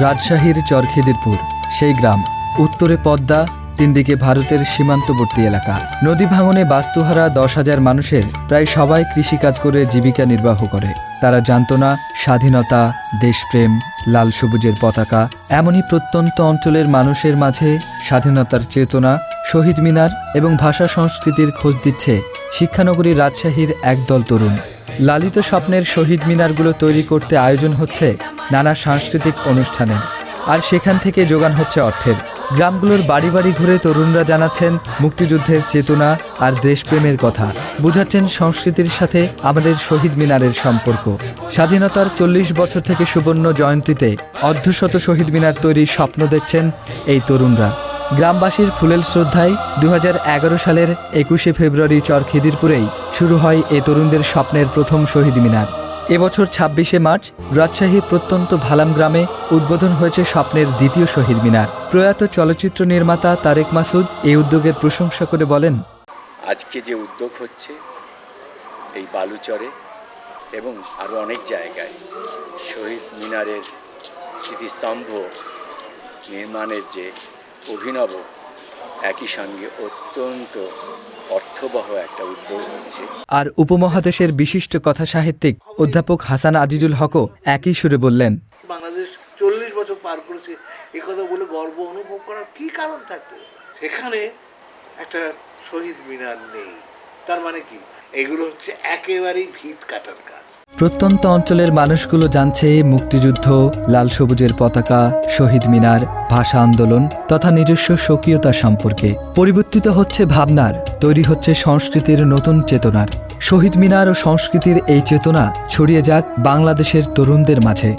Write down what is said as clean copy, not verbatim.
রাজশাহীর চরখিদিরপুর সেই গ্রাম। উত্তরে পদ্মা, তিন দিকে ভারতের সীমান্তবর্তী এলাকা। নদী ভাঙনে বাস্তুহারা 10,000 মানুষের প্রায় সবাই কৃষিকাজ করে জীবিকা নির্বাহ করে। তারা জানত না স্বাধীনতা, দেশপ্রেম, লাল সবুজের পতাকা। এমনই প্রত্যন্ত অঞ্চলের মানুষের মাঝে স্বাধীনতার চেতনা, শহীদ মিনার এবং ভাষা সংস্কৃতির খোঁজ দিচ্ছে শিক্ষানগরী রাজশাহীর একদল তরুণ। লালিত স্বপ্নের শহীদ মিনারগুলো তৈরি করতে আয়োজন হচ্ছে নানা সাংস্কৃতিক অনুষ্ঠানে, আর সেখান থেকে যোগান হচ্ছে অর্থের। গ্রামগুলোর বাড়ি বাড়ি ঘুরে তরুণরা জানাচ্ছেন মুক্তিযুদ্ধের চেতনা আর দেশপ্রেমের কথা, বোঝাচ্ছেন সংস্কৃতির সাথে আমাদের শহীদ মিনারের সম্পর্ক। স্বাধীনতার 40 বছর থেকে সুবর্ণ জয়ন্তীতে অর্ধশত শহীদ মিনার তৈরির স্বপ্ন দেখছেন এই তরুণরা। গ্রামবাসীর ফুলেল শ্রদ্ধায় 2011 সালের 21শে ফেব্রুয়ারি চরখিদিরপুরেই শুরু হয় এ তরুণদের স্বপ্নের প্রথম শহীদ মিনার। এবছর 26শে মার্চ রাজশাহীর প্রত্যন্ত ভালাম গ্রামে উদ্বোধন হয়েছে স্বপ্নের দ্বিতীয় শহীদ মিনার। প্রয়াত চলচ্চিত্র নির্মাতা তারেক মাসুদ এই উদ্যোগের প্রশংসা করে বলেন, আজকে যে উদ্যোগ হচ্ছে এই বালুচরে এবং আরও অনেক জায়গায় শহীদ মিনারের স্মৃতিস্তম্ভ নির্মাণের যে অভিনব, একই সঙ্গে অত্যন্ত অর্থবহ একটা উদ্যোগ হচ্ছে। আর উপমহাদেশের বিশিষ্ট কথা সাহিত্যিক অধ্যাপক হাসান আজিজুল হকও একই সুরে বললেন, বাংলাদেশ 40 বছর পার করেছে, একথা বলে গর্ব অনুভব করার কি কারণ থাকতে? সেখানে একটা শহীদ মিনার নেই, তার মানে কি? এগুলো হচ্ছে একেবারেই ভিত কাটার কাজ। প্রত্যন্ত অঞ্চলের মানুষগুলো জানছে মুক্তিযুদ্ধ, লাল সবুজের পতাকা, শহীদ মিনার, ভাষা আন্দোলন তথা নিজস্ব স্বকীয়তা সম্পর্কে। পরিবর্তিত হচ্ছে ভাবনার, তৈরি হচ্ছে সংস্কৃতির নতুন চেতনার। শহীদ মিনার ও সংস্কৃতির এই চেতনা ছড়িয়ে যাক বাংলাদেশের তরুণদের মাঝে।